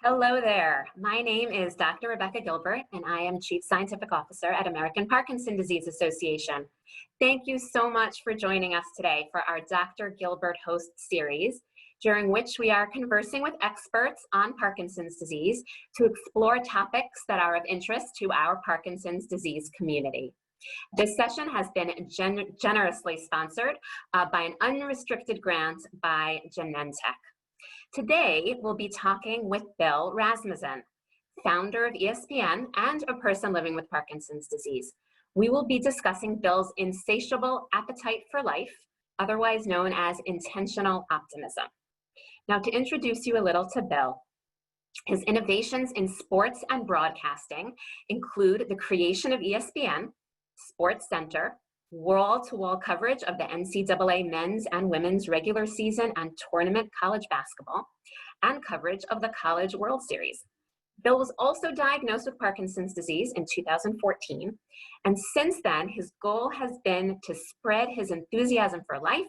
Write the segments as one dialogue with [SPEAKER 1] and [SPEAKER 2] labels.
[SPEAKER 1] Hello there. My name is Dr. Rebecca Gilbert, and I am Chief Scientific Officer at American Parkinson Disease Association. Thank you so much for joining us today for our Dr. Gilbert host series, during which we are conversing with experts on Parkinson's disease to explore topics that are of interest to our Parkinson's disease community. This session has been generously sponsored by an unrestricted grant by Genentech. Today, we'll be talking with Bill Rasmussen, founder of ESPN and a person living with Parkinson's disease. We will be discussing Bill's insatiable appetite for life, otherwise known as intentional optimism. Now, to introduce you a little to Bill, his innovations in sports and broadcasting include the creation of ESPN, Sports Center, wall-to-wall coverage of the NCAA men's and women's regular season and tournament college basketball, and coverage of the College World Series. Bill was also diagnosed with Parkinson's disease in 2014, and since then, his goal has been to spread his enthusiasm for life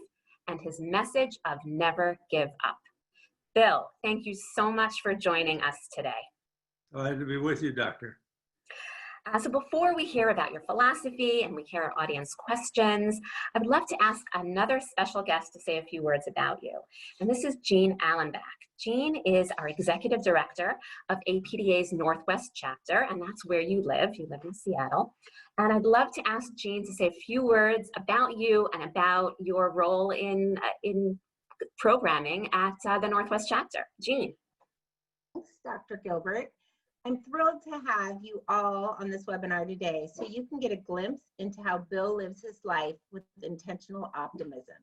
[SPEAKER 1] and his message of never give up. Bill, thank you so much for joining us today.
[SPEAKER 2] Glad to be with you, Doctor.
[SPEAKER 1] So before we hear about your philosophy and we hear our audience questions, I would love to ask another special guest to say a few words about you. And this is Jean Allenbach. Jean is our Executive Director of APDA's Northwest chapter, and that's where you live. You live in Seattle. And I'd love to ask Jean to say a few words about you and about your role in programming at the Northwest chapter. Jean.
[SPEAKER 3] Thanks, Dr. Gilbert. I'm thrilled to have you all on this webinar today so you can get a glimpse into how Bill lives his life with intentional optimism.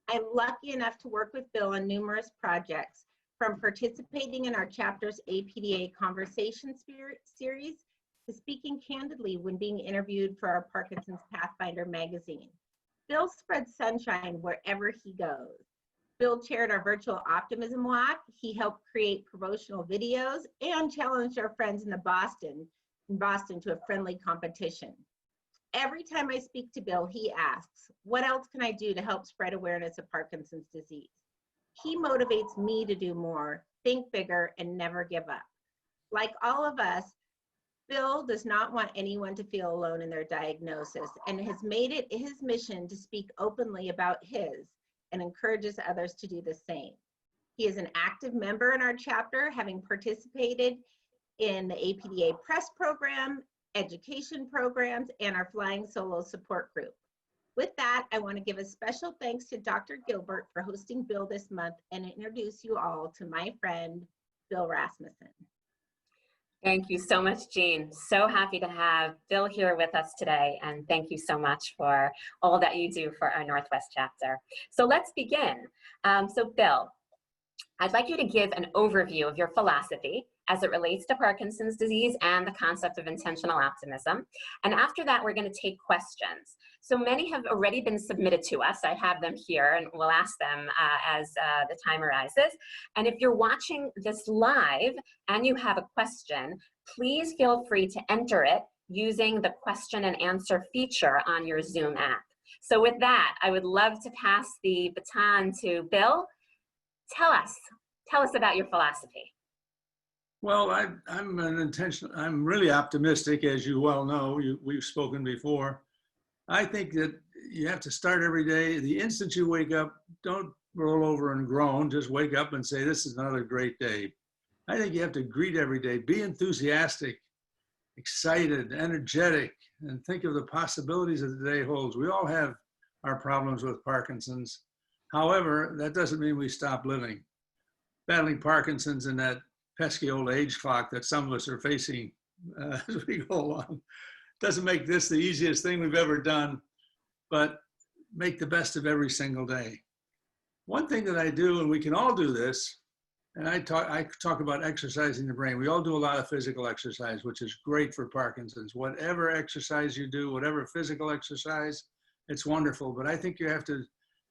[SPEAKER 3] I'm lucky enough to work with Bill on numerous projects, from participating in our chapter's APDA Conversation series to speaking candidly when being interviewed for our Parkinson's Pathfinder magazine. Bill spreads sunshine wherever he goes. Bill chaired our virtual optimism walk. He helped create promotional videos and challenged our friends in Boston to a friendly competition. Every time I speak to Bill, he asks, what else can I do to help spread awareness of Parkinson's disease? He motivates me to do more, think bigger, and never give up. Like all of us, Bill does not want anyone to feel alone in their diagnosis and has made it his mission to speak openly about his and encourages others to do the same. He is an active member in our chapter, having participated in the APDA press program, education programs, and our Flying Solo support group. With that, I want to give a special thanks to Dr. Gilbert for hosting Bill this month and introduce you all to my friend, Bill Rasmussen.
[SPEAKER 1] Thank you so much, Jean. So happy to have Bill here with us today, and thank you so much for all that you do for our Northwest chapter. So let's begin. So Bill, I'd like you to give an overview of your philosophy as it relates to Parkinson's disease and the concept of intentional optimism. And after that, we're going to take questions. So many have already been submitted to us. I have them here, and we'll ask them as the time arises. And if you're watching this live and you have a question, please feel free to enter it using the question and answer feature on your Zoom app. So with that, I would love to pass the baton to Bill. Tell us about your philosophy.
[SPEAKER 2] Well, I'm really optimistic, as you well know. We've spoken before. I think that you have to start every day. The instant you wake up, don't roll over and groan. Just wake up and say, this is another great day. I think you have to greet every day. Be enthusiastic, excited, energetic, and think of the possibilities that the day holds. We all have our problems with Parkinson's. However, that doesn't mean we stop living. Battling Parkinson's and that pesky old age clock that some of us are facing as we go along doesn't make this the easiest thing we've ever done, but make the best of every single day. One thing that I do, and we can all do this, and I talk about exercising the brain. We all do a lot of physical exercise, which is great for Parkinson's. Whatever exercise you do, whatever physical exercise, it's wonderful, but I think you have to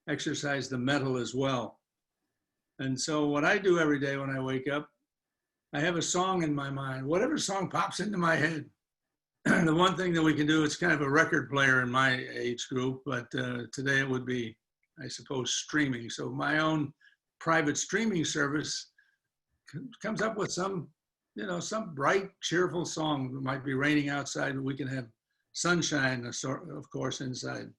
[SPEAKER 2] exercise the mental as well. And so what I do every day when I wake up, I have a song in my mind, whatever song pops into my head. The one thing that we can do, it's kind of a record player in my age group, but today it would be, I suppose, streaming. So my own private streaming service comes up with some you know, some bright, cheerful song. It might be raining outside, but we can have sunshine, of course, inside.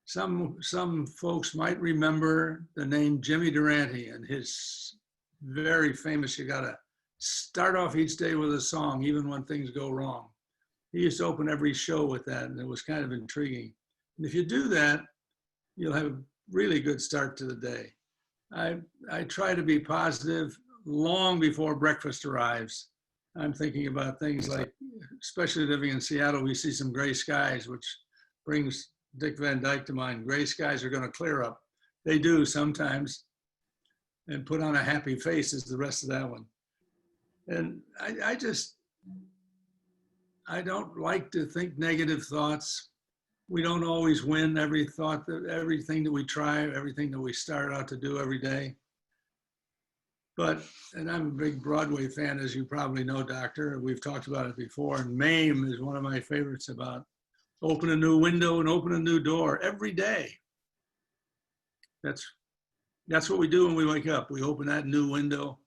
[SPEAKER 2] Some folks might remember the name Jimmy Durante and his very famous, you gotta start off each day with a song, even when things go wrong. He used to open every show with that, and it was kind of intriguing. And if you do that, you'll have a really good start to the day. I try to be positive long before breakfast arrives. I'm thinking about things like, especially living in Seattle, we see some gray skies, which brings Dick Van Dyke to mind. Gray skies are going to clear up. They do sometimes. And put on a happy face is the rest of that one. And I don't like to think negative thoughts. We don't always win every thought, everything that we try, everything that we start out to do every day. But, and I'm a big Broadway fan, as you probably know, Doctor. We've talked about it before. And MAME is one of my favorites, about open a new window and open a new door every day. That's what we do when we wake up. We open that new window,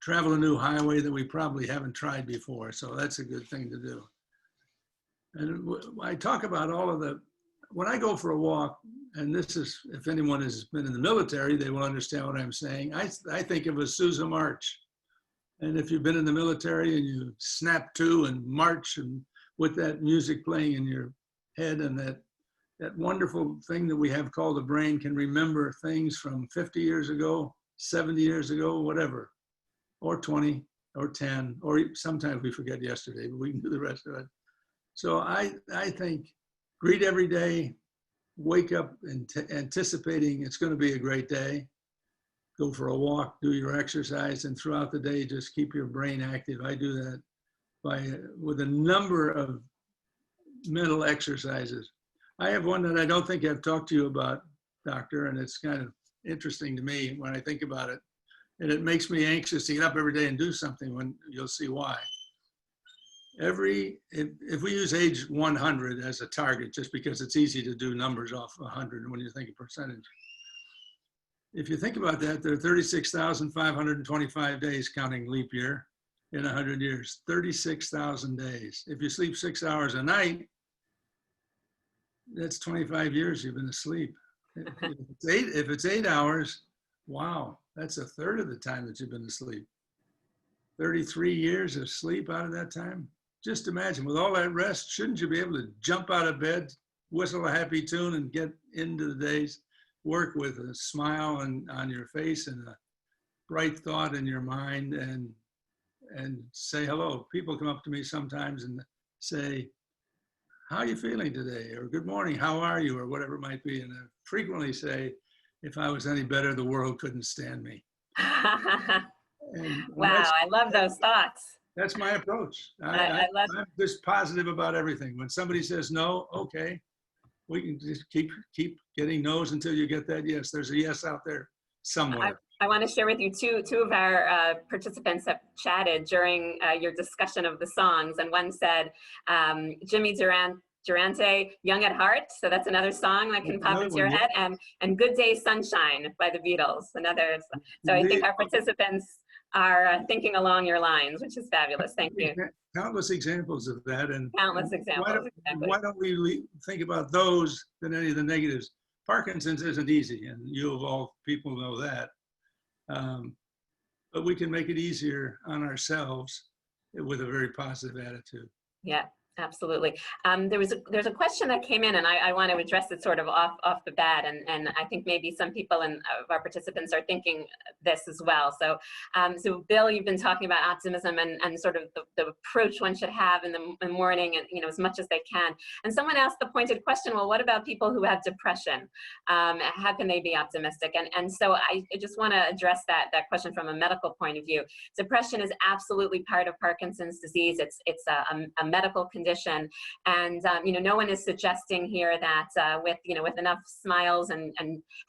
[SPEAKER 2] travel a new highway that we probably haven't tried before. So that's a good thing to do. And I talk about all of when I go for a walk, and this is, if anyone has been in the military, they will understand what I'm saying. I think of a Sousa march. And if you've been in the military and you snap to and march, and with that music playing in your head, and that wonderful thing that we have called the brain can remember things from 50 years ago, 70 years ago, whatever, or 20 or 10, or sometimes we forget yesterday, but we can do the rest of it. So I think greet every day, wake up anticipating it's going to be a great day, go for a walk, do your exercise, and throughout the day, just keep your brain active. I do that with a number of mental exercises. I have one that I don't think I've talked to you about, Doctor, and it's kind of interesting to me when I think about it. And it makes me anxious to get up every day and do something, when you'll see why. If we use age 100 as a target, just because it's easy to do numbers off 100 when you think of percentage. If you think about that, there are 36,525 days, counting leap year, in 100 years, 36,000 days. If you sleep 6 hours a night, that's 25 years you've been asleep. If it's 8 hours, wow, that's a third of the time that you've been asleep. 33 years of sleep out of that time. Just imagine, with all that rest, shouldn't you be able to jump out of bed, whistle a happy tune, and get into the day's work with a smile on your face and a bright thought in your mind, and say hello. People come up to me sometimes and say, how are you feeling today? Or good morning, how are you? Or whatever it might be. And I frequently say, if I was any better, the world couldn't stand me.
[SPEAKER 1] Wow, I love those thoughts.
[SPEAKER 2] That's my approach. I'm just positive about everything. When somebody says no, okay, we can just keep getting no's until you get that yes. There's a yes out there somewhere.
[SPEAKER 1] I want to share with you two of our participants have chatted during your discussion of the songs, and one said, Jimmy Durante, Young at Heart, so that's another song that can pop into your head, and Good Day Sunshine by the Beatles, another. So I think our participants are thinking along your lines, which is fabulous. Thank you.
[SPEAKER 2] Countless examples of that. And
[SPEAKER 1] countless examples.
[SPEAKER 2] Why don't we think about those than any of the negatives? Parkinson's isn't easy, and you of all people know that. But we can make it easier on ourselves with a very positive attitude.
[SPEAKER 1] Yeah, absolutely. There's a question that came in, and I want to address it sort of off the bat, and I think maybe some people of our participants are thinking this as well. So Bill, you've been talking about optimism and sort of the approach one should have in the morning, and as much as they can. And someone asked the pointed question, well, what about people who have depression? How can they be optimistic? And so I just want to address that question from a medical point of view. Depression is absolutely part of Parkinson's disease. It's a medical condition, and no one is suggesting here that with enough smiles and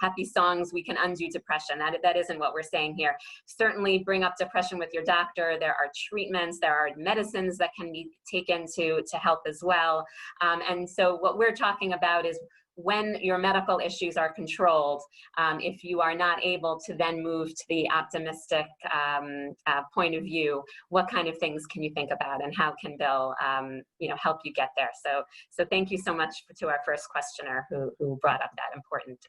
[SPEAKER 1] happy songs we can undo depression. That isn't what we're saying here. Certainly bring up depression with your doctor. There are treatments, there are medicines that can be taken to help as well. And so what we're talking about is when your medical issues are controlled, if you are not able to then move to the optimistic point of view, what kind of things can you think about, and how can Bill, help you get there? So thank you so much to our first questioner who brought up that important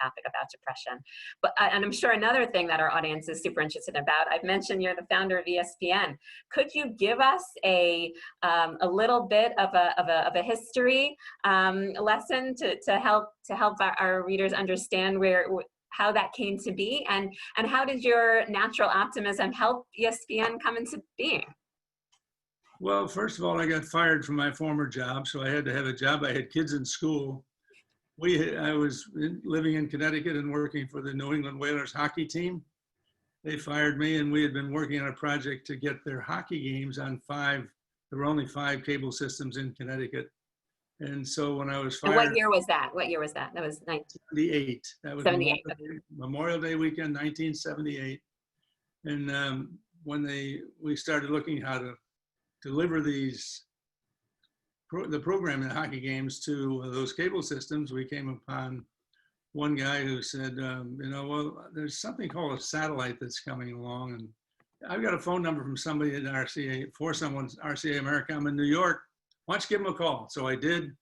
[SPEAKER 1] topic about depression. But and I'm sure another thing that our audience is super interested about, I've mentioned you're the founder of ESPN. Could you give us a little bit of a history lesson to help our readers understand how that came to be, and how did your natural optimism help ESPN come into being?
[SPEAKER 2] Well, first of all, I got fired from my former job, so I had to have a job. I had kids in school. I was living in Connecticut and working for the New England Whalers hockey team. They fired me, and we had been working on a project to get their hockey games on 5. There were only 5 cable systems in Connecticut. And so when I was fired—
[SPEAKER 1] And what year was that? That was
[SPEAKER 2] 1978. That was
[SPEAKER 1] 78.
[SPEAKER 2] Memorial Day weekend, 1978. And when we started looking how to deliver the program in hockey games to those cable systems, we came upon one guy who said, well, there's something called a satellite that's coming along, and I've got a phone number from somebody at RCA, RCA Americom in New York. Why don't you give him a call? So I did.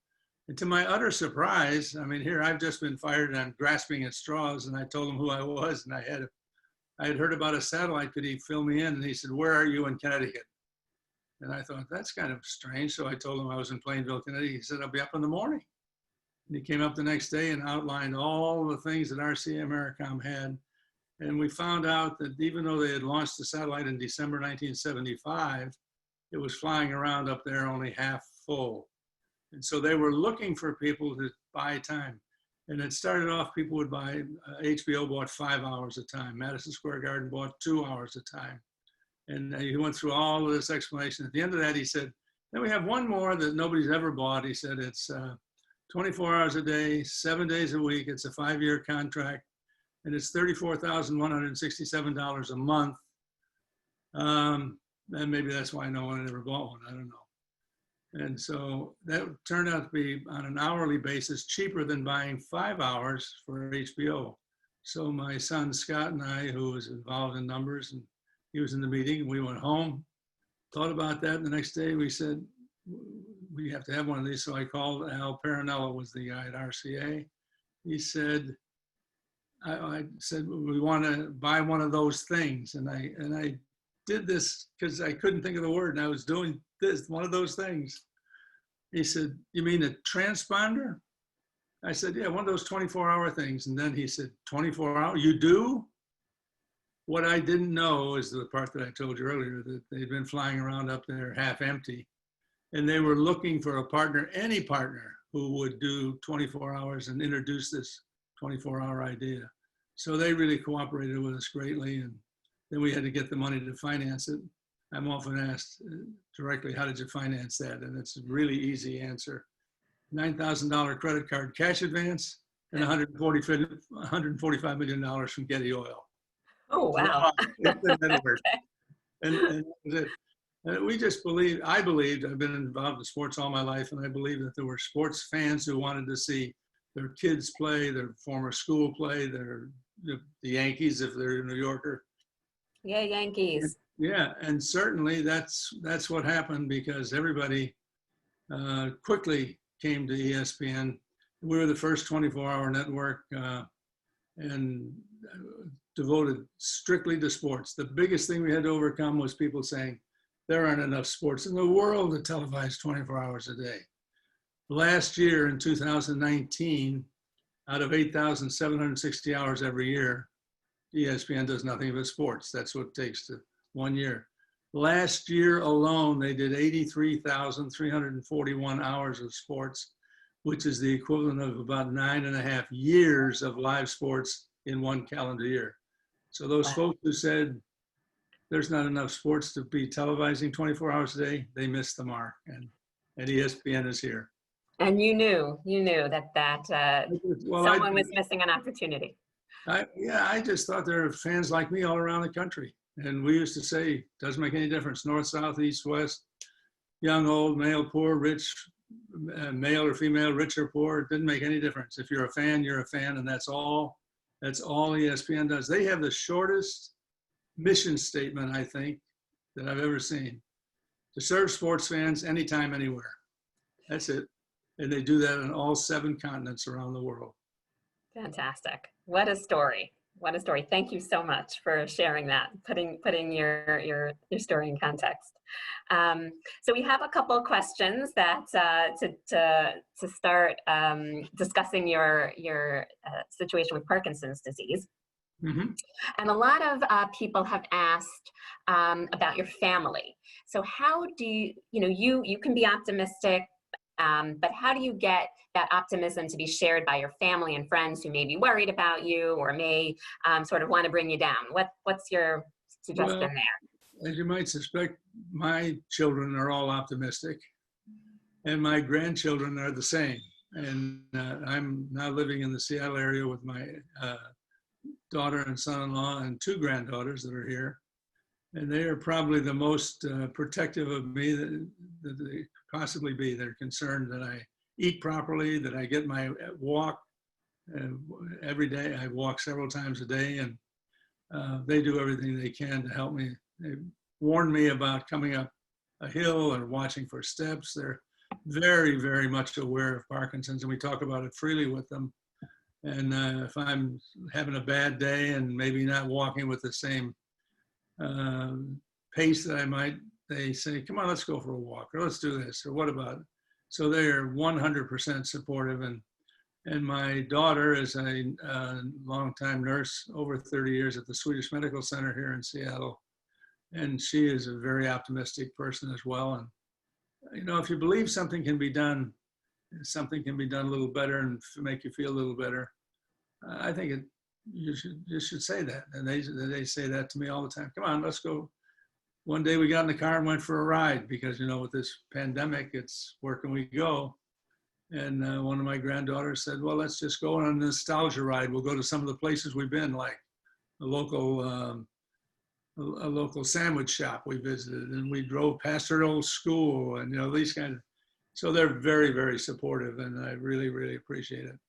[SPEAKER 2] And to my utter surprise, I mean, here I've just been fired and I'm grasping at straws, and I told him who I was, and I had heard about a satellite. Could he fill me in? And he said, where are you in Connecticut? And I thought, that's kind of strange. So I told him I was in Plainville, Connecticut. He said, I'll be up in the morning. And he came up the next day and outlined all the things that RCA Americom had. And we found out that even though they had launched the satellite in December 1975, it was flying around up there only half full. And so they were looking for people to buy time. And it started off, people would buy, HBO bought 5 hours a time. Madison Square Garden bought 2 hours a time. And he went through all of this explanation. At the end of that, he said, then we have one more that nobody's ever bought. He said, it's 24 hours a day, 7 days a week. It's a 5-year contract, and it's $34,167 a month. And maybe that's why no one ever bought one. I don't know. And so that turned out to be, on an hourly basis, cheaper than buying 5 hours for HBO. So my son Scott and I, who was involved in numbers, and he was in the meeting, we went home, thought about that. And the next day we said, we have to have one of these. So I called Al Parinello, was the guy at RCA. He said, I said, we want to buy one of those things. And I did this because I couldn't think of the word, and I was doing this, one of those things. He said, you mean a transponder? I said, yeah, one of those 24-hour things. And then he said, 24 hours, you do? What I didn't know is the part that I told you earlier, that they'd been flying around up there half empty, and they were looking for a partner, any partner, who would do 24 hours and introduce this 24-hour idea. So they really cooperated with us greatly, and then we had to get the money to finance it. I'm often asked directly, how did you finance that? And it's a really easy answer. $9,000 credit card cash advance and $145 million from Getty Oil.
[SPEAKER 1] Oh, wow.
[SPEAKER 2] And we just believed, I believed, I've been involved in sports all my life, and I believed that there were sports fans who wanted to see their kids play, their former school play, the Yankees, if they're a New Yorker.
[SPEAKER 1] Yeah, Yankees.
[SPEAKER 2] Yeah, and certainly that's what happened, because everybody quickly came to ESPN. We were the first 24-hour network and devoted strictly to sports. The biggest thing we had to overcome was people saying, there aren't enough sports in the world to televise 24 hours a day. Last year in 2019, out of 8,760 hours every year, ESPN does nothing but sports. That's what it takes to 1 year. Last year alone, they did 83,341 hours of sports, which is the equivalent of about 9.5 years of live sports in 1 calendar year. So those folks who said there's not enough sports to be televising 24 hours a day, they missed the mark, and ESPN is here.
[SPEAKER 1] And you knew that someone was missing an opportunity.
[SPEAKER 2] I just thought there were fans like me all around the country. And we used to say, doesn't make any difference, north, south, east, west, young, old, male, poor, rich, male or female, rich or poor, it didn't make any difference. If you're a fan, you're a fan, and that's all ESPN does. They have the shortest mission statement, I think, that I've ever seen. To serve sports fans anytime, anywhere. That's it. And they do that on all 7 continents around the world.
[SPEAKER 1] Fantastic. What a story. What a story. Thank you so much for sharing that, putting your story in context. So we have a couple of questions that to start discussing your situation with Parkinson's disease.
[SPEAKER 2] Mm-hmm.
[SPEAKER 1] And a lot of people have asked about your family. So how do you can be optimistic, but how do you get that optimism to be shared by your family and friends who may be worried about you or may sort of want to bring you down? What's your suggestion there?
[SPEAKER 2] As you might suspect, my children are all optimistic, and my grandchildren are the same. And I'm now living in the Seattle area with my daughter and son-in-law and 2 granddaughters that are here. And they are probably the most protective of me that they could possibly be. They're concerned that I eat properly, that I get my walk every day. I walk several times a day, and they do everything they can to help me. They warn me about coming up a hill or watching for steps. They're very, very much aware of Parkinson's, and we talk about it freely with them. And if I'm having a bad day and maybe not walking with the same pace that I might, they say, come on, let's go for a walk, or let's do this, or what about it? So they are 100% supportive. And my daughter is a longtime nurse, over 30 years at the Swedish Medical Center here in Seattle. And she is a very optimistic person as well. And, if you believe something can be done a little better and make you feel a little better, I think you should say that. And they say that to me all the time. Come on, let's go. One day we got in the car and went for a ride because, with this pandemic, it's where can we go? And one of my granddaughters said, well, let's just go on a nostalgia ride. We'll go to some of the places we've been, like a local sandwich shop we visited, and we drove past her old school, and these kind of. So they're very, very supportive, and I really, really appreciate it.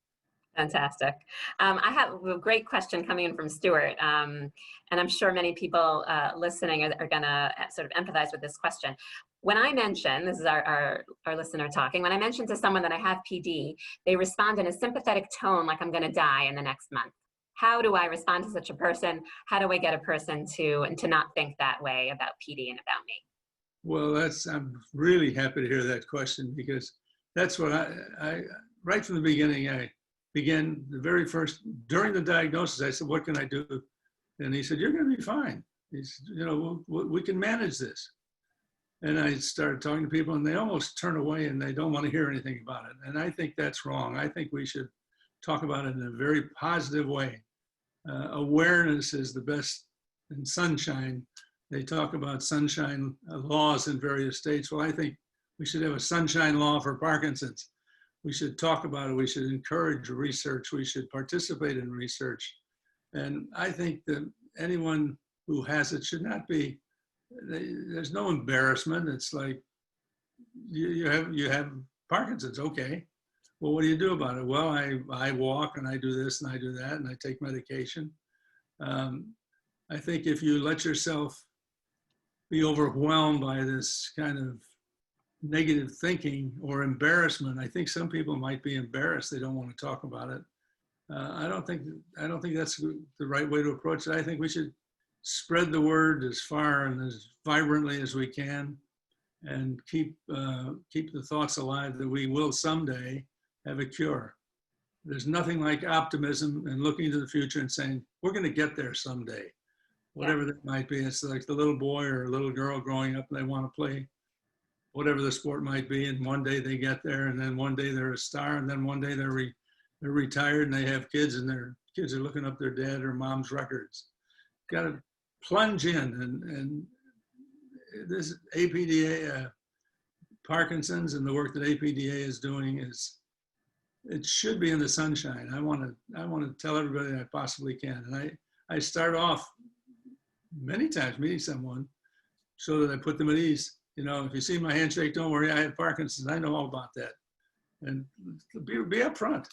[SPEAKER 1] Fantastic. I have a great question coming in from Stuart, and I'm sure many people listening are going to sort of empathize with this question. When I mention, this is our listener talking, when I mention to someone that I have PD, they respond in a sympathetic tone like I'm going to die in the next month. How do I respond to such a person? How do I get a person to not think that way about PD and about me?
[SPEAKER 2] Well, I'm really happy to hear that question, because that's what I right from the beginning, I began during the diagnosis, I said, what can I do? And he said, you're going to be fine. He said, we can manage this. And I started talking to people, and they almost turn away and they don't want to hear anything about it. And I think that's wrong. I think we should talk about it in a very positive way. Awareness is the best, and sunshine. They talk about sunshine laws in various states. Well, I think we should have a sunshine law for Parkinson's. We should talk about it. We should encourage research. We should participate in research. And I think that anyone who has it should not be, there's no embarrassment. It's like, you have Parkinson's, okay. Well, what do you do about it? Well, I walk, and I do this and I do that, and I take medication. I think if you let yourself be overwhelmed by this kind of negative thinking or embarrassment, I think some people might be embarrassed. They don't want to talk about it. I don't think that's the right way to approach it. I think we should spread the word as far and as vibrantly as we can, and keep the thoughts alive that we will someday have a cure. There's nothing like optimism and looking to the future and saying, we're going to get there someday, whatever that might be. It's like the little boy or little girl growing up, and they want to play whatever the sport might be, and one day they get there, and then one day they're a star, and then one day they're retired and they have kids, and their kids are looking up their dad or mom's records. Got to plunge in, and this APDA, Parkinson's, and the work that APDA is doing it should be in the sunshine. I want to tell everybody I possibly can, and I start off many times meeting someone so that I put them at ease. you know, if you see my handshake, don't worry, I have Parkinson's. I know all about that. And be upfront.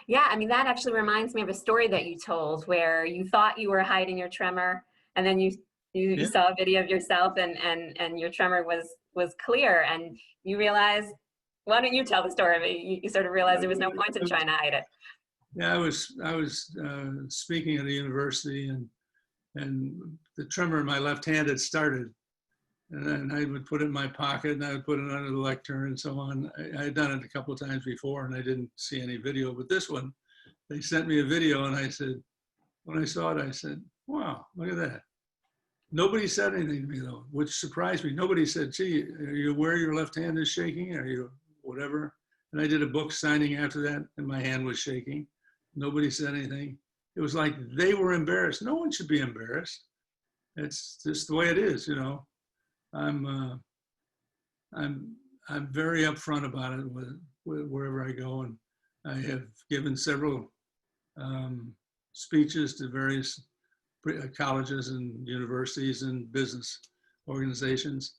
[SPEAKER 1] Yeah, I mean, that actually reminds me of a story that you told where you thought you were hiding your tremor, and then you
[SPEAKER 2] Yeah.
[SPEAKER 1] saw a video of yourself, and your tremor was clear, and you realized, why don't you tell the story? You sort of realized there was no point in trying to hide it.
[SPEAKER 2] Yeah, I was speaking at a university, and the tremor in my left hand had started. And then I would put it in my pocket, and I would put it under the lectern and so on. I had done it a couple of times before, and I didn't see any video. But this one, they sent me a video, and I said, when I saw it, I said, wow, look at that. Nobody said anything to me, though, which surprised me. Nobody said, gee, are you aware your left hand is shaking? Are you whatever? And I did a book signing after that, and my hand was shaking. Nobody said anything. It was like they were embarrassed. No one should be embarrassed. It's just the way it is, you know. I'm very upfront about it with wherever I go, and I have given several speeches to various colleges and universities and business organizations,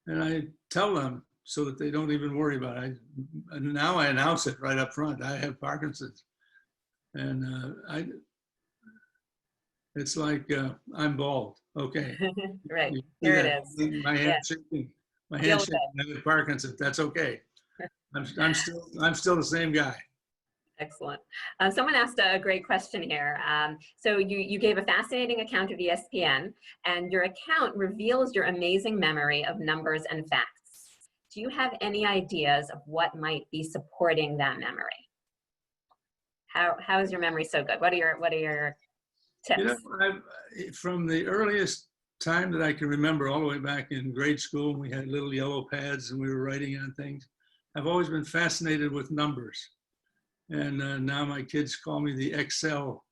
[SPEAKER 2] and I tell them so that they don't even worry about it. And now I announce it right up front. I have Parkinson's, and it's like I'm bald. Okay.
[SPEAKER 1] Right, here it is.
[SPEAKER 2] My hand shaking. My hand shaking. I have Parkinson's. That's okay. I'm still the same guy.
[SPEAKER 1] Excellent. Someone asked a great question here. So you gave a fascinating account of ESPN, and your account reveals your amazing memory of numbers and facts. Do you have any ideas of what might be supporting that memory? How is your memory so good? What are your tips?
[SPEAKER 2] You know, from the earliest time that I can remember, all the way back in grade school, we had little yellow pads and we were writing on things. I've always been fascinated with numbers. And now my kids call me the Excel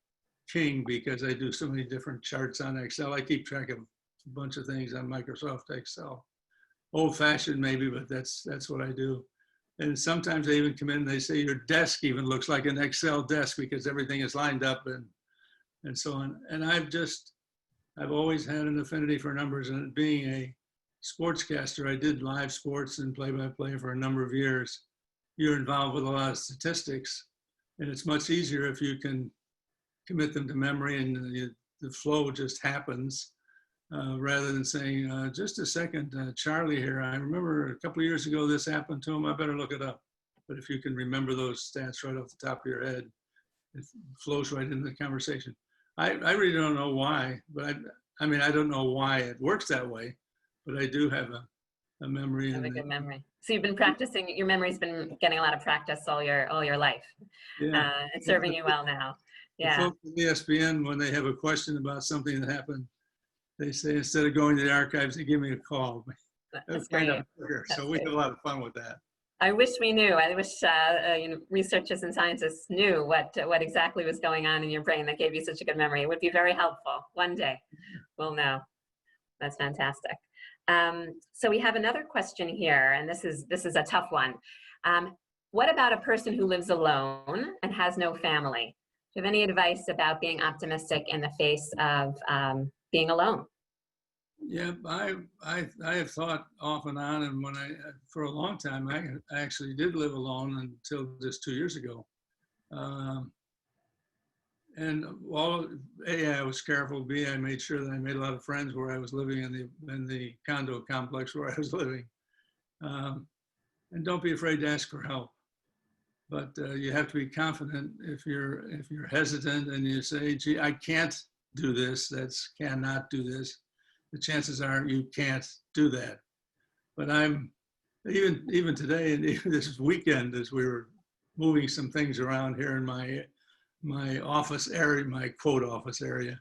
[SPEAKER 2] king because I do so many different charts on Excel. I keep track of a bunch of things on Microsoft Excel. Old-fashioned maybe, but that's what I do. And sometimes they even come in and they say your desk even looks like an Excel desk because everything is lined up and so on. And I've always had an affinity for numbers, and being a sportscaster, I did live sports and play-by-play for a number of years. You're involved with a lot of statistics, and it's much easier if you can commit them to memory and the flow just happens rather than saying, just a second, Charlie here, I remember a couple of years ago this happened to him, I better look it up. But if you can remember those stats right off the top of your head, it flows right into the conversation. I really don't know why, but I mean, I don't know why it works that way, but I do have a memory.
[SPEAKER 1] Have a good memory. So you've been practicing, your memory's been getting a lot of practice all your life.
[SPEAKER 2] Yeah.
[SPEAKER 1] It's serving you well now. Yeah.
[SPEAKER 2] The folks at ESPN, when they have a question about something that happened, they say, instead of going to the archives, they give me a call.
[SPEAKER 1] That's great.
[SPEAKER 2] So we have a lot of fun with that.
[SPEAKER 1] I wish we knew. I wish researchers and scientists knew what exactly was going on in your brain that gave you such a good memory. It would be very helpful. One day we'll know. That's fantastic. So we have another question here, and this is a tough one. What about a person who lives alone and has no family? Do you have any advice about being optimistic in the face of being alone?
[SPEAKER 2] Yeah, I have thought off and on, and for a long time, I actually did live alone until just 2 years ago. And A, I was careful. B, I made sure that I made a lot of friends where I was living in the condo complex where I was living. And don't be afraid to ask for help. But you have to be confident. If you're hesitant and you say, gee, I can't do this, that's cannot do this, the chances are you can't do that. But I'm, even today, and even this weekend, as we were moving some things around here in my office area, my quote office area,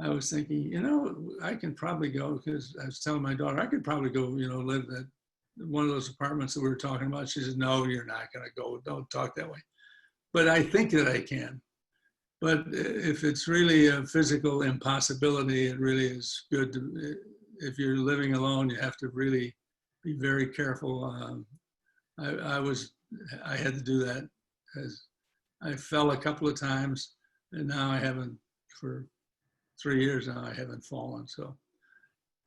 [SPEAKER 2] I was thinking, you know, I can probably go, because I was telling my daughter, I could probably go, you know, live at one of those apartments that we were talking about. She said, no, you're not going to go. Don't talk that way. But I think that I can. But if it's really a physical impossibility, it really is good to, if you're living alone, you have to really be very careful. I had to do that, as I fell a couple of times, and now I haven't, for 3 years now, I haven't fallen. So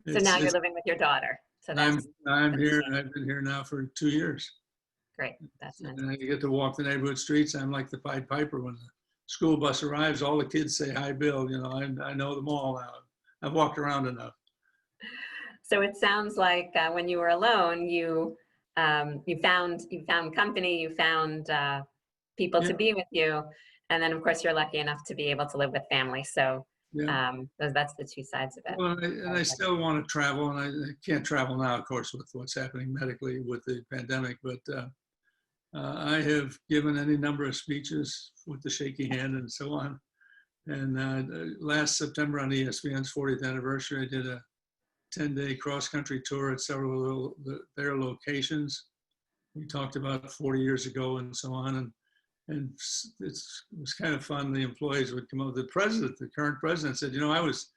[SPEAKER 1] now you're living with your daughter. So that's
[SPEAKER 2] I'm here, and I've been here now for 2 years.
[SPEAKER 1] great. That's nice.
[SPEAKER 2] And I get to walk the neighborhood streets. I'm like the Pied Piper. When the school bus arrives, all the kids say, "Hi, Bill." You know, I know them all now. I've walked around enough.
[SPEAKER 1] So it sounds like when you were alone, you found company, you found people
[SPEAKER 2] Yeah,
[SPEAKER 1] to be with you, and then of course you're lucky enough to be able to live with family. So
[SPEAKER 2] yeah.
[SPEAKER 1] that's the two sides of it.
[SPEAKER 2] Well, I still want to travel, and I can't travel now, of course, with what's happening medically with the pandemic. But I have given any number of speeches with the shaky hand and so on. And last September on ESPN's 40th anniversary, I did a 10-day cross-country tour at several of their locations. We talked about 40 years ago and so on. And it was kind of fun. The employees would come up. The current president said, "You know, I was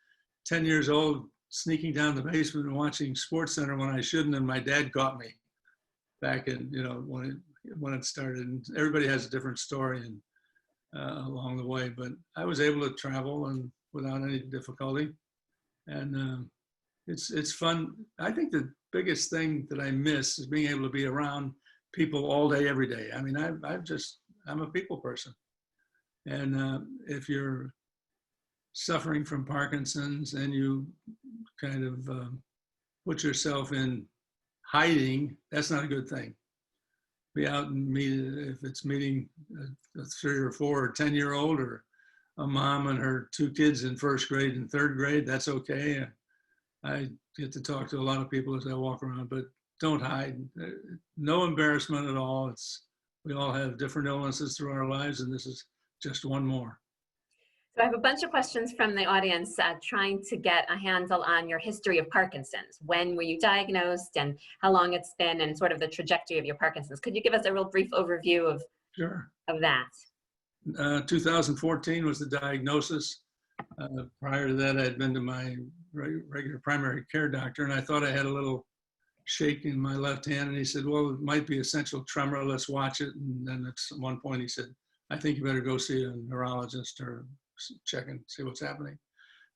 [SPEAKER 2] 10 years old sneaking down the basement and watching SportsCenter when I shouldn't, and my dad caught me back in, you know, when it started." And everybody has a different story and along the way, but I was able to travel and without any difficulty. And it's fun. I think the biggest thing that I miss is being able to be around people all day, every day. I mean, I'm a people person. And if you're suffering from Parkinson's and you kind of put yourself in hiding, that's not a good thing. Be out and meet, if it's meeting a 3 or 4 or 10-year-old or a mom and her 2 kids in 1st grade and 3rd grade, that's okay. I get to talk to a lot of people as I walk around, but don't hide. No embarrassment at all. We all have different illnesses through our lives, and this is just one more.
[SPEAKER 1] So I have a bunch of questions from the audience trying to get a handle on your history of Parkinson's. When were you diagnosed and how long it's been and sort of the trajectory of your Parkinson's? Could you give us a real brief overview of,
[SPEAKER 2] Sure.
[SPEAKER 1] of that?
[SPEAKER 2] 2014 was the diagnosis. Prior to that, I had been to my regular primary care doctor, and I thought I had a little shake in my left hand, and he said, "Well, it might be essential tremor. Let's watch it." And then at one point he said, "I think you better go see a neurologist or check and see what's happening."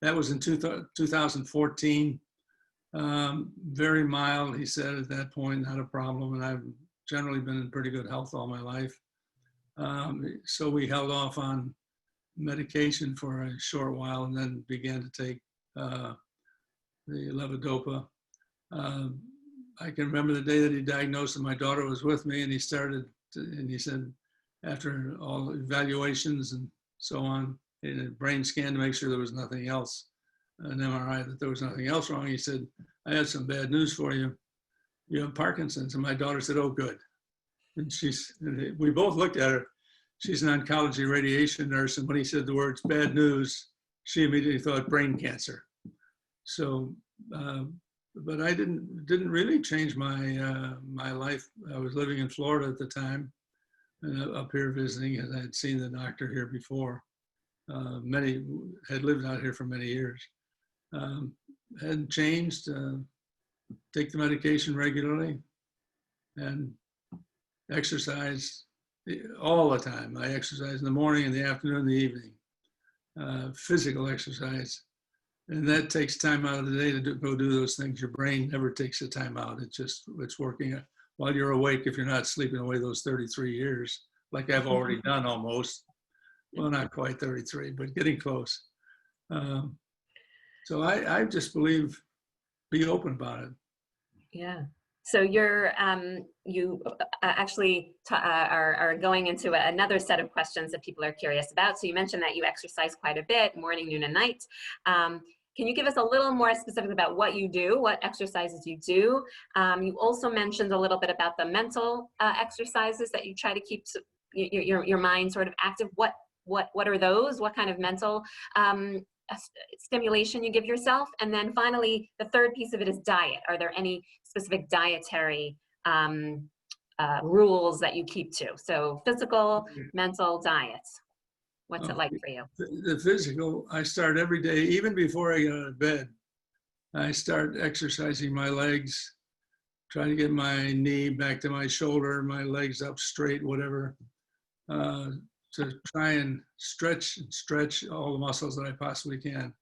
[SPEAKER 2] That was in 2014. Very mild, he said at that point, not a problem. And I've generally been in pretty good health all my life. So we held off on medication for a short while and then began to take the levodopa. I can remember the day that he diagnosed and my daughter was with me, and he said, after all evaluations and so on, in a brain scan to make sure there was nothing else, an MRI, that there was nothing else wrong, he said, "I have some bad news for you. You have Parkinson's." And my daughter said, "Oh, good." And we both looked at her. She's an oncology radiation nurse, and when he said the words "bad news," she immediately thought brain cancer. So, but I didn't really change my life. I was living in Florida at the time, and up here visiting, and I had seen the doctor here before. Many had lived out here for many years. Hadn't changed. Take the medication regularly, and exercise all the time. I exercise in the morning, in the afternoon, in the evening. Physical exercise. And that takes time out of the day to go do those things. Your brain never takes the time out. It's working while you're awake if you're not sleeping away those 33 years, like I've already done almost. Well, not quite 33, but getting close. So I just believe, be open about it.
[SPEAKER 1] Yeah. So you actually are going into another set of questions that people are curious about. So you mentioned that you exercise quite a bit, morning, noon, and night. Can you give us a little more specific about what you do, what exercises you do? You also mentioned a little bit about the mental exercises that you try to keep your mind sort of active. What are those? What kind of mental stimulation you give yourself? And then finally, the third piece of it is diet. Are there any specific dietary rules that you keep to? So physical, mental, diet. What's it like for you?
[SPEAKER 2] The physical, I start every day, even before I get out of bed. I start exercising my legs, try to get my knee back to my shoulder, my legs up straight, whatever, to try and stretch all the muscles that I possibly can.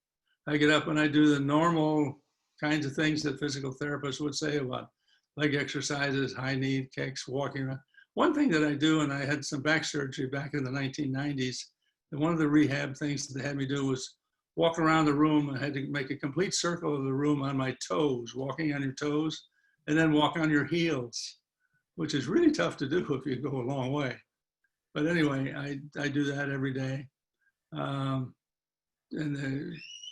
[SPEAKER 2] I get up and I do the normal kinds of things that physical therapists would say about leg exercises, high knee kicks, walking around. One thing that I do, and I had some back surgery back in the 1990s, and one of the rehab things that they had me do was walk around the room. I had to make a complete circle of the room on my toes, walking on your toes, and then walk on your heels, which is really tough to do if you go a long way. But anyway, I do that every day. And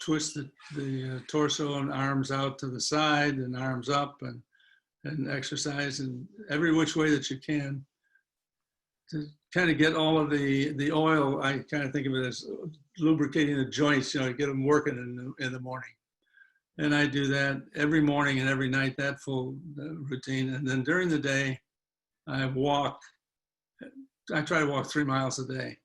[SPEAKER 2] twist the torso and arms out to the side and arms up, and exercise in every which way that you can to kind of get all of the oil. I kind of think of it as lubricating the joints, get them working in the morning. And I do that every morning and every night, that full routine. And then during the day, I try to walk 3 miles a day.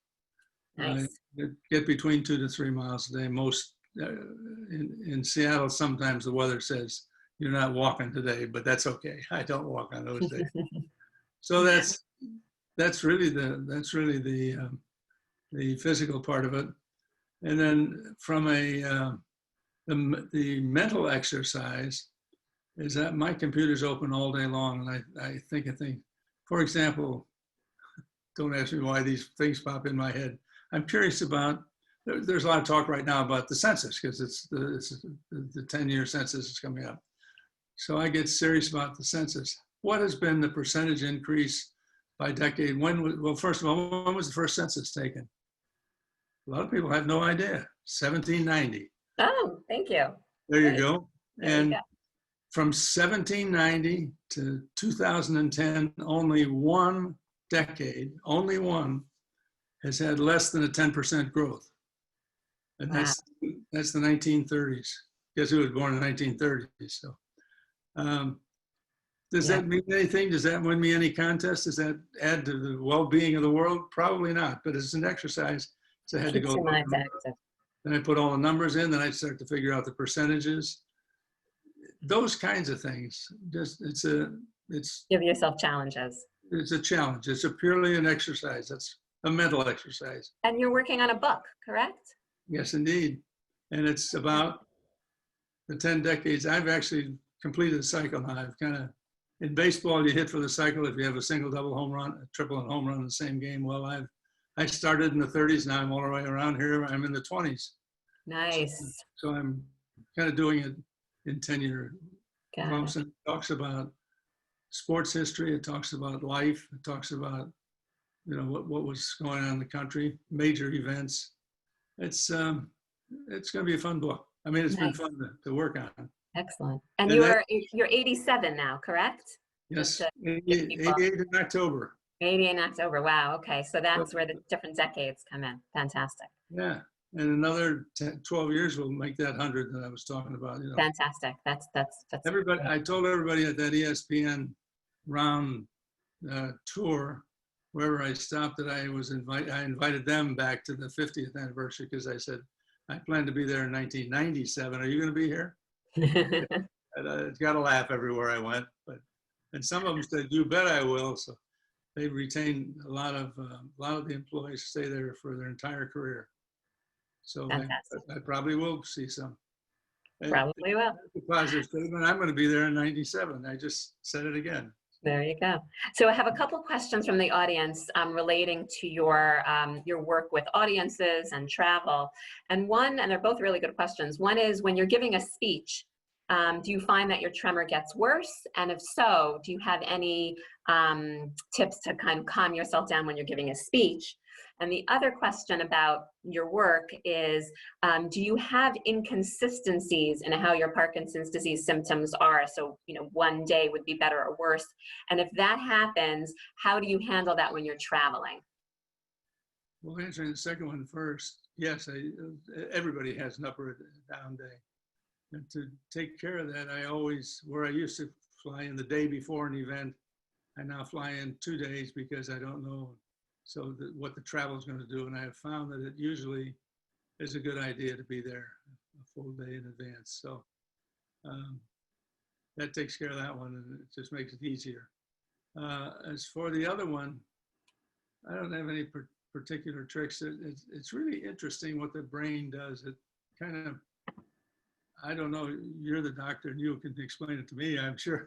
[SPEAKER 1] Nice.
[SPEAKER 2] I get between 2 to 3 miles a day. Most in Seattle, sometimes the weather says you're not walking today, but that's okay. I don't walk on those days. So that's really the physical part of it. And then from the mental exercise is that my computer's open all day long, and I think of things. For example, don't ask me why these things pop in my head. I'm curious about, there's a lot of talk right now about the census, because it's the 10-year census is coming up. So I get serious about the census. What has been the percentage increase by decade? Well, first of all, when was the first census taken? A lot of people have no idea. 1790.
[SPEAKER 1] Oh, thank you.
[SPEAKER 2] There you
[SPEAKER 1] Great.
[SPEAKER 2] go.
[SPEAKER 1] There you
[SPEAKER 2] And
[SPEAKER 1] go.
[SPEAKER 2] from 1790 to 2010, only one decade, only one, has had less than a 10% growth. And
[SPEAKER 1] Wow.
[SPEAKER 2] that's the 1930s. Guess who was born in the 1930s? So does
[SPEAKER 1] Yeah.
[SPEAKER 2] that mean anything? Does that win me any contest? Does that add to the well-being of the world? Probably not, but it's an exercise. So I had to
[SPEAKER 1] Keeps
[SPEAKER 2] go.
[SPEAKER 1] your mind active.
[SPEAKER 2] Then I put all the numbers in, then I start to figure out the percentages. Those kinds of things, it's
[SPEAKER 1] Give yourself challenges.
[SPEAKER 2] a challenge. It's purely an exercise. That's a mental exercise.
[SPEAKER 1] And you're working on a book, correct?
[SPEAKER 2] Yes, indeed. And it's about the 10 decades. I've actually completed the cycle now. I've kind of, in baseball, you hit for the cycle if you have a single, double, home run, a triple, and home run in the same game. Well, I started in the 30s. Now I'm all the way around here. I'm in the 20s.
[SPEAKER 1] Nice.
[SPEAKER 2] So I'm kind of doing it in 10-year
[SPEAKER 1] Got
[SPEAKER 2] lumps.
[SPEAKER 1] it.
[SPEAKER 2] And it talks about sports history. It talks about life. It talks about, what was going on in the country, major events. It's going to be a fun book. I mean, it's been
[SPEAKER 1] Nice.
[SPEAKER 2] fun to work on.
[SPEAKER 1] Excellent. And
[SPEAKER 2] And
[SPEAKER 1] you're 87 now, correct?
[SPEAKER 2] Yes,
[SPEAKER 1] Just to give
[SPEAKER 2] 88
[SPEAKER 1] people-
[SPEAKER 2] in October.
[SPEAKER 1] 80 in October. Wow. Okay. So that's where the different decades come in. Fantastic.
[SPEAKER 2] Yeah, and another 12 years will make that 100 that I was talking about.
[SPEAKER 1] Fantastic. That's
[SPEAKER 2] Everybody, I told everybody at that ESPN round tour, wherever I stopped, that I invited them back to the 50th anniversary, because I said, I plan to be there in 1997. Are you going to be here? And I got a laugh everywhere I went, and some of them said, "You bet I will." So they retain a lot of the employees stay there for their entire career. So I probably will see some.
[SPEAKER 1] Probably will.
[SPEAKER 2] A positive statement. I'm going to be there in 97. I just said it again.
[SPEAKER 1] There you go. So I have a couple questions from the audience relating to your work with audiences and travel. And they're both really good questions. One is, when you're giving a speech, do you find that your tremor gets worse? And if so, do you have any tips to kind of calm yourself down when you're giving a speech? And the other question about your work is, do you have inconsistencies in how your Parkinson's disease symptoms are? So, one day would be better or worse. And if that happens, how do you handle that when you're traveling?
[SPEAKER 2] Well, answering the second one first, yes, everybody has an up or down day. And to take care of that, where I used to fly in the day before an event, I now fly in 2 days, because I don't know what the travel is going to do. And I have found that it usually is a good idea to be there a full day in advance. So that takes care of that one, and it just makes it easier. As for the other one, I don't have any particular tricks. It's really interesting what the brain does. It kind of, I don't know, you're the doctor and you can explain it to me, I'm sure.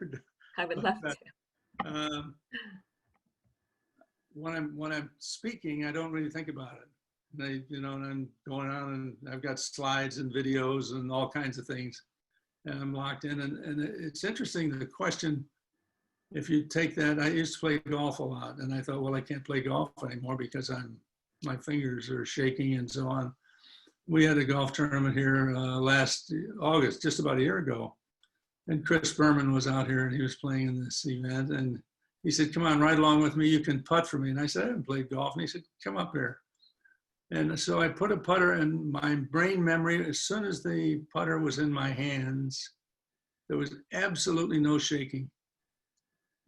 [SPEAKER 1] I would love
[SPEAKER 2] But,
[SPEAKER 1] to.
[SPEAKER 2] when I'm speaking, I don't really think about it. And I'm going on and I've got slides and videos and all kinds of things, and I'm locked in. And it's interesting, the question, if you take that, I used to play golf a lot, and I thought, well, I can't play golf anymore because my fingers are shaking and so on. We had a golf tournament here last August, just about a year ago. And Chris Berman was out here and he was playing in this event. And he said, come on, ride along with me. You can putt for me. And I said, I haven't played golf. And he said, come up here. And so I put a putter in my brain memory. As soon as the putter was in my hands, there was absolutely no shaking.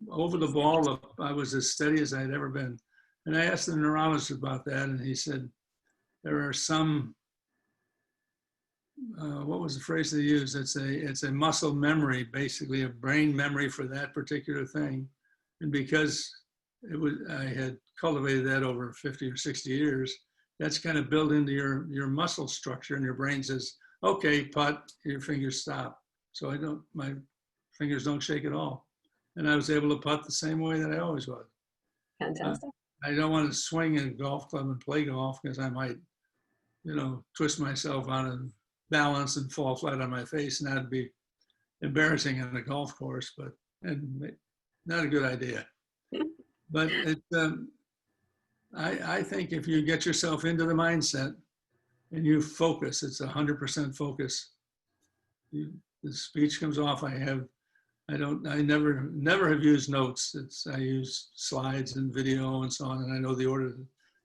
[SPEAKER 2] Over the ball, I was as steady as I'd ever been. And I asked the neurologist about that. And he said, there are some, what was the phrase they used? It's a muscle memory, basically a brain memory for that particular thing. And because I had cultivated that over 50 or 60 years, that's kind of built into your muscle structure, and your brain says, okay, putt, your fingers stop. So my fingers don't shake at all. And I was able to putt the same way that I always was.
[SPEAKER 1] Fantastic.
[SPEAKER 2] I don't want to swing in a golf club and play golf because I might, twist myself out of balance and fall flat on my face, and that'd be embarrassing on a golf course, and not a good idea. But I think if you get yourself into the mindset and you focus, it's 100% focus. The speech comes off. I never have used notes. I use slides and video and so on, and I know the order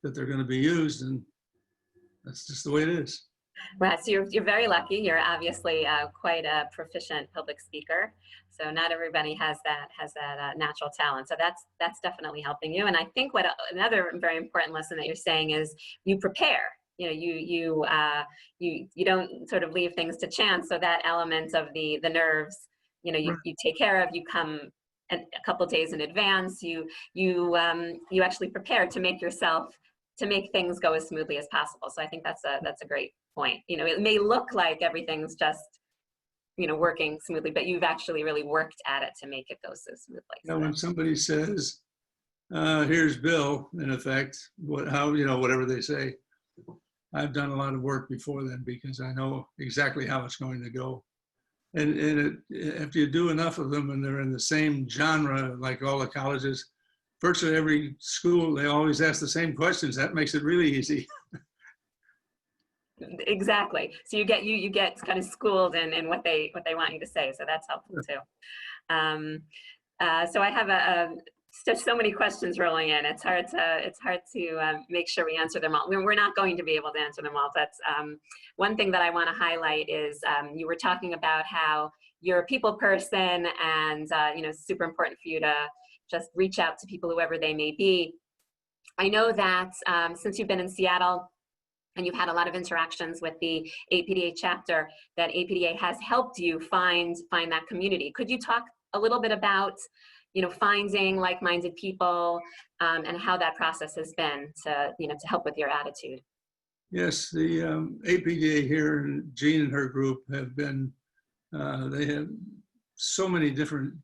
[SPEAKER 2] that they're going to be used, and that's just the way it is.
[SPEAKER 1] Right, so you're very lucky. You're obviously quite a proficient public speaker. So not everybody has that natural talent. So that's definitely helping you. And I think another very important lesson that you're saying is you prepare. You don't sort of leave things to chance. So that element of the nerves, you take care of. You come a couple of days in advance. You actually prepare to make things go as smoothly as possible. So I think that's a great point. It may look like everything's just, working smoothly, but you've actually really worked at it to make it go so smoothly.
[SPEAKER 2] When somebody says, here's Bill, in effect, whatever they say, I've done a lot of work before then because I know exactly how it's going to go. And if you do enough of them and they're in the same genre, like all the colleges, virtually every school, they always ask the same questions. That makes it really easy.
[SPEAKER 1] Exactly. So you get kind of schooled in what they want you to say. So that's helpful too. So I have so many questions rolling in. It's hard to make sure we answer them all. We're not going to be able to answer them all. But one thing that I want to highlight is you were talking about how you're a people person, and it's super important for you to just reach out to people, whoever they may be. I know that since you've been in Seattle and you've had a lot of interactions with the APDA chapter, that APDA has helped you find that community. Could you talk a little bit about, finding like-minded people and how that process has been to help with your attitude?
[SPEAKER 2] Yes, the APDA here, and Jean and her group have been, they have so many different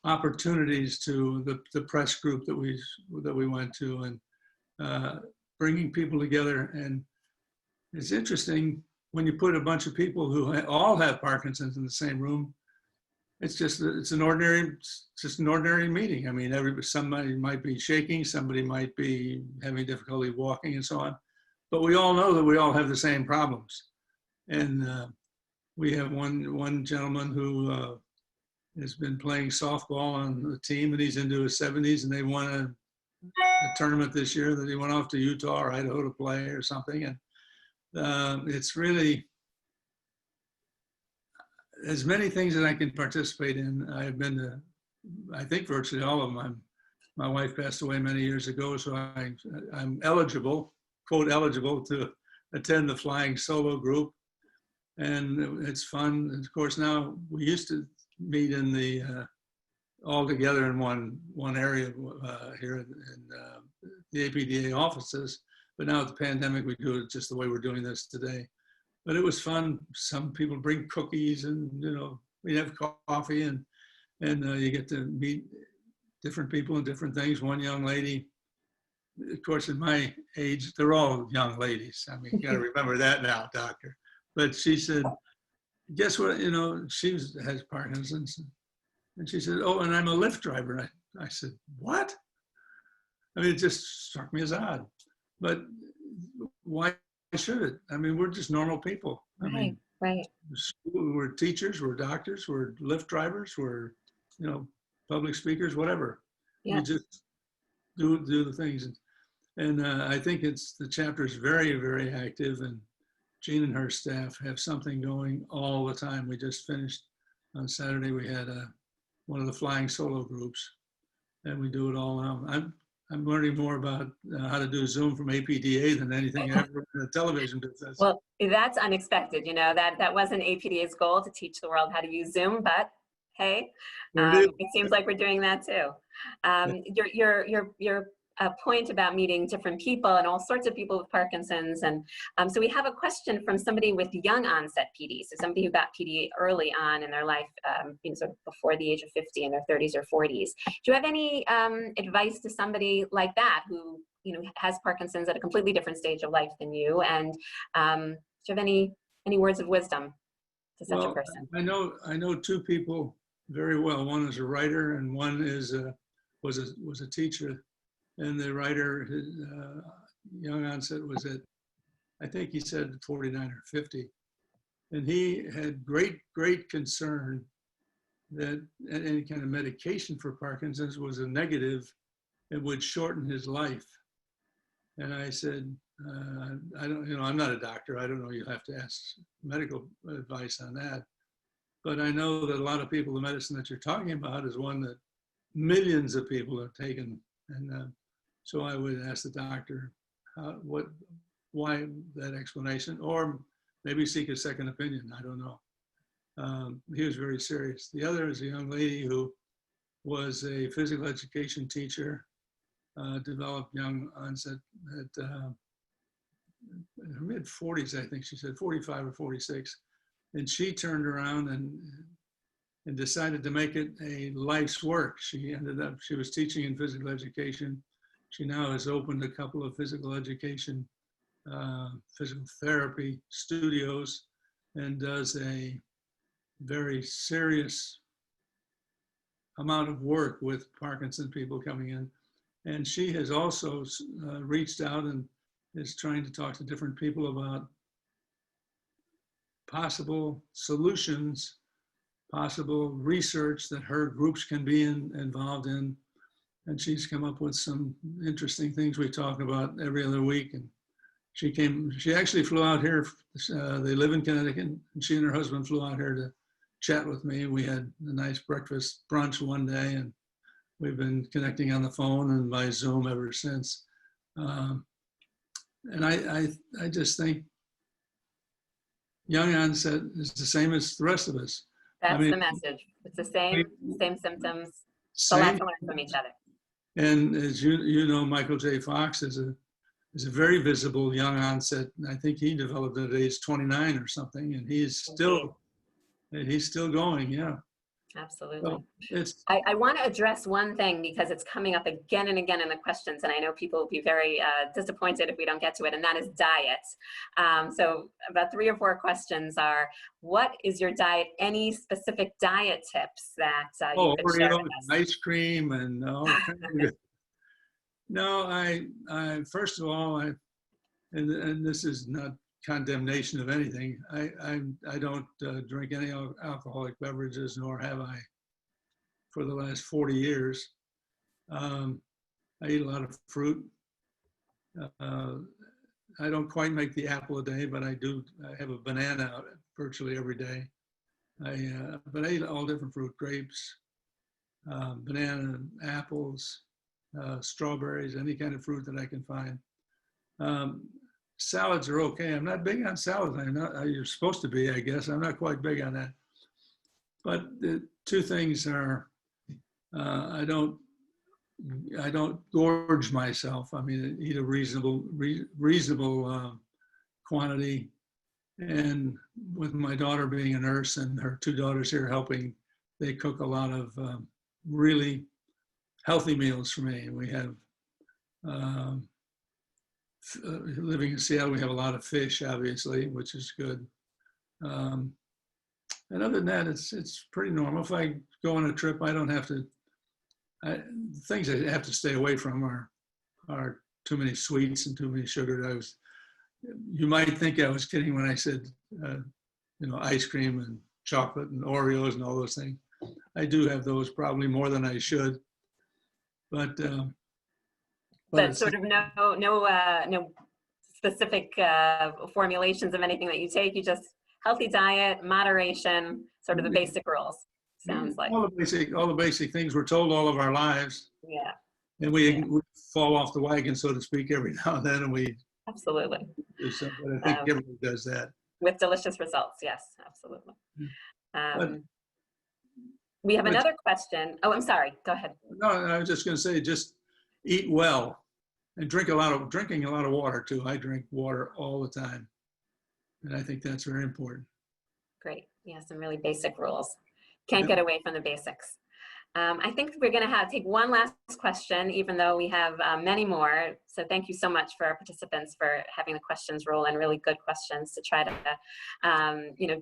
[SPEAKER 2] opportunities to the press group that we went to, and bringing people together. And it's interesting when you put a bunch of people who all have Parkinson's in the same room. It's an ordinary meeting. I mean, somebody might be shaking, somebody might be having difficulty walking, and so on. But we all know that we all have the same problems. And we have one gentleman who has been playing softball on the team, and he's into his 70s, and they won a tournament this year that he went off to Utah or Idaho to play or something. And it's really, as many things that I can participate in. I've been to, I think, virtually all of them. My wife passed away many years ago, so I'm eligible, quote, eligible to attend the flying solo group. And it's fun. And of course, now we used to meet in all together in one area here in the APDA offices. But now with the pandemic, we do it just the way we're doing this today. but it was fun. Some people bring cookies, and we have coffee, and you get to meet different people and different things. One young lady, of course, in my age, they're all young ladies. I mean, you got to remember that now, doctor. But she said, guess what? She has Parkinson's, and she said, oh, and I'm a Lyft driver. And I said, what? I mean, it just struck me as odd. But why should it? I mean, we're just normal people. I mean,
[SPEAKER 1] right.
[SPEAKER 2] We're teachers, we're doctors, we're Lyft drivers, we're, public speakers, whatever.
[SPEAKER 1] Yeah.
[SPEAKER 2] We just do the things. And I think the chapter is very, very active, and Jean and her staff have something going all the time. We just finished on Saturday. We had one of the flying solo groups, and we do it all now. I'm learning more about how to do Zoom from APDA than anything ever in the television business.
[SPEAKER 1] Well, that's unexpected. That wasn't APDA's goal to teach the world how to use Zoom, but hey, it seems like we're doing that too. Your point about meeting different people and all sorts of people with Parkinson's, and so we have a question from somebody with young onset PD, so somebody who got PD early on in their life, sort of before the age of 50, in their 30s or 40s. Do you have any advice to somebody like that who has Parkinson's at a completely different stage of life than you, and do you have any words of wisdom to such a person?
[SPEAKER 2] I know two people very well. One is a writer, and one was a teacher. And the writer, his young onset was at, I think he said 49 or 50. And he had great concern that any kind of medication for Parkinson's was a negative. It would shorten his life. And I said, I'm not a doctor. I don't know. You'll have to ask medical advice on that. But I know that a lot of people, the medicine that you're talking about is one that millions of people have taken. And so I would ask the doctor why that explanation, or maybe seek a second opinion. I don't know. He was very serious. The other is a young lady who was a physical education teacher, developed young onset at her mid 40s, I think she said, 45 or 46. And she turned around and decided to make it a life's work. She was teaching in physical education. She now has opened a couple of physical education, physical therapy studios, and does a very serious amount of work with Parkinson people coming in. And she has also reached out and is trying to talk to different people about possible solutions, possible research that her groups can be involved in. And she's come up with some interesting things we talk about every other week. And she actually flew out here. They live in Connecticut, and she and her husband flew out here to chat with me. We had a nice breakfast brunch one day, and we've been connecting on the phone and by Zoom ever since. And I just think young onset is the same as the rest of us.
[SPEAKER 1] That's the message. It's the same symptoms. So let's learn from each other.
[SPEAKER 2] And as you know, Michael J. Fox is a very visible young onset. And I think he developed it at age 29 or something, and he's still going. Yeah.
[SPEAKER 1] Absolutely.
[SPEAKER 2] So
[SPEAKER 1] I want to address one thing because it's coming up again and again in the questions, and I know people will be very disappointed if we don't get to it, and that is diet. So about 3 or 4 questions are, what is your diet? Any specific diet tips that you could share with us?
[SPEAKER 2] Ice cream and no, I first of all, and this is not condemnation of anything. I don't drink any alcoholic beverages, nor have I for the last 40 years. I eat a lot of fruit. I don't quite make the apple a day, but I have a banana out virtually every day. But I eat all different fruit: grapes, banana, apples, strawberries, any kind of fruit that I can find. Salads are okay. I'm not big on salads. You're supposed to be, I guess. I'm not quite big on that. But the 2 things are, I don't gorge myself. I mean, I eat a reasonable quantity. And with my daughter being a nurse and her two daughters here helping, they cook a lot of really healthy meals for me. And we have, living in Seattle, we have a lot of fish, obviously, which is good. And other than that, it's pretty normal. If I go on a trip, I don't have to, things I have to stay away from are too many sweets and too many sugar. You might think I was kidding when I said, ice cream and chocolate and Oreos and all those things. I do have those probably more than I should, but
[SPEAKER 1] sort of no specific formulations of anything that you take. You just healthy diet, moderation, sort of the basic rules. Sounds like
[SPEAKER 2] all the basic things we're told all of our lives.
[SPEAKER 1] Yeah.
[SPEAKER 2] And we fall off the wagon, so to speak, every now and then, and we
[SPEAKER 1] absolutely
[SPEAKER 2] do something. I think everybody does that
[SPEAKER 1] with delicious results. Yes, absolutely.
[SPEAKER 2] But,
[SPEAKER 1] we have another question. Oh, I'm sorry. Go ahead.
[SPEAKER 2] No, I was just going to say, just eat well and drinking a lot of water too. I drink water all the time, and I think that's very important.
[SPEAKER 1] Great. Yeah, some really basic rules. Can't get away from the basics. I think we're going to take one last question, even though we have many more. So thank you so much for our participants for having the questions roll in, really good questions to try to,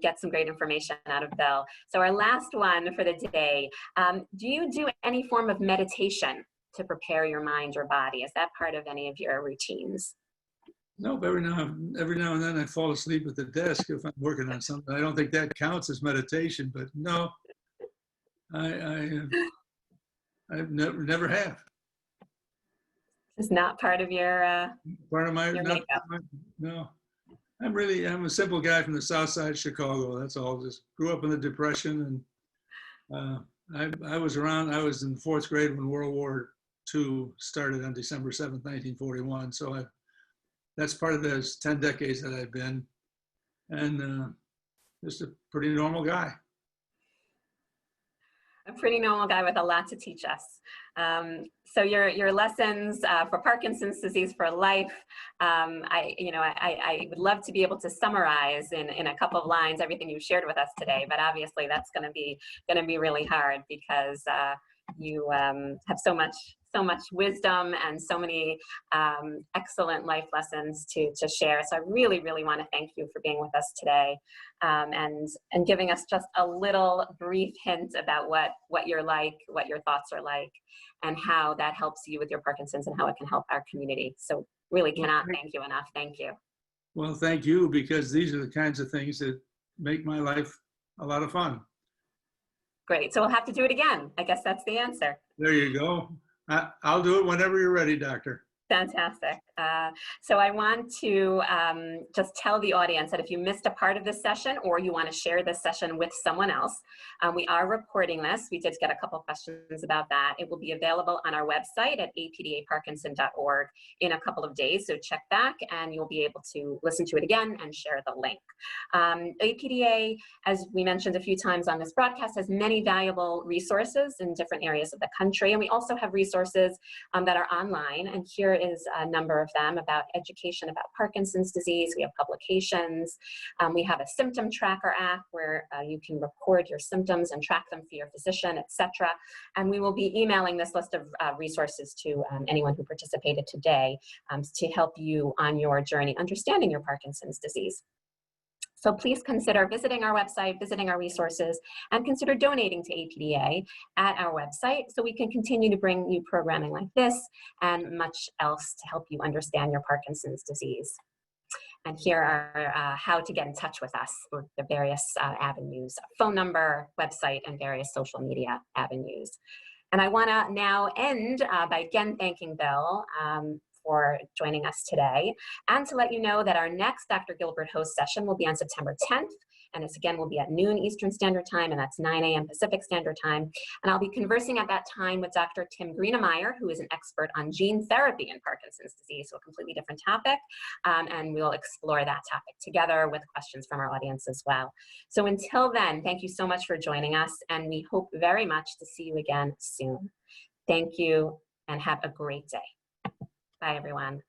[SPEAKER 1] get some great information out of Bill. So our last one for the day, do you do any form of meditation to prepare your mind or body? Is that part of any of your routines?
[SPEAKER 2] Nope, every now and then I fall asleep at the desk if I'm working on something. I don't think that counts as meditation, but no. I've never have.
[SPEAKER 1] It's not part of your
[SPEAKER 2] part of my
[SPEAKER 1] makeup.
[SPEAKER 2] No. I'm a simple guy from the south side of Chicago. That's all. Just grew up in the Depression, and I was in the fourth grade when World War II started on December 7th, 1941. So that's part of those 10 decades that I've been, and just a pretty normal guy.
[SPEAKER 1] A pretty normal guy with a lot to teach us. So your lessons for Parkinson's disease for life, I would love to be able to summarize in a couple of lines everything you shared with us today, but obviously that's going to be really hard because you have so much wisdom and so many excellent life lessons to share. So I really, really want to thank you for being with us today and giving us just a little brief hint about what you're like, what your thoughts are like, and how that helps you with your Parkinson's and how it can help our community. So really cannot thank you enough. Thank you.
[SPEAKER 2] Well, thank you, because these are the kinds of things that make my life a lot of fun.
[SPEAKER 1] Great. So we'll have to do it again. I guess that's the answer.
[SPEAKER 2] There you go. I'll do it whenever you're ready, Doctor.
[SPEAKER 1] Fantastic. So I want to just tell the audience that if you missed a part of this session or you want to share this session with someone else, we are recording this. We did get a couple questions about that. It will be available on our website at apdaparkinson.org in a couple of days. So check back and you'll be able to listen to it again and share the link. APDA, as we mentioned a few times on this broadcast, has many valuable resources in different areas of the country. And we also have resources that are online. And here is a number of them about education about Parkinson's disease. We have publications. We have a symptom tracker app where you can record your symptoms and track them for your physician, etc. And we will be emailing this list of resources to anyone who participated today to help you on your journey understanding your Parkinson's disease. So please consider visiting our website, visiting our resources, and consider donating to APDA at our website so we can continue to bring you programming like this and much else to help you understand your Parkinson's disease. And here are how to get in touch with us with the various avenues: phone number, website, and various social media avenues. And I want to now end by again thanking Bill for joining us today, and to let you know that our next Dr. Gilbert host session will be on September 10th, and this again will be at noon Eastern Standard Time, and that's 9 a.m. Pacific Standard Time. And I'll be conversing at that time with Dr. Tim Greenemeyer, who is an expert on gene therapy in Parkinson's disease, so a completely different topic, and we'll explore that topic together with questions from our audience as well. So until then, thank you so much for joining us, and we hope very much to see you again soon. Thank you, and have a great day. Bye, everyone.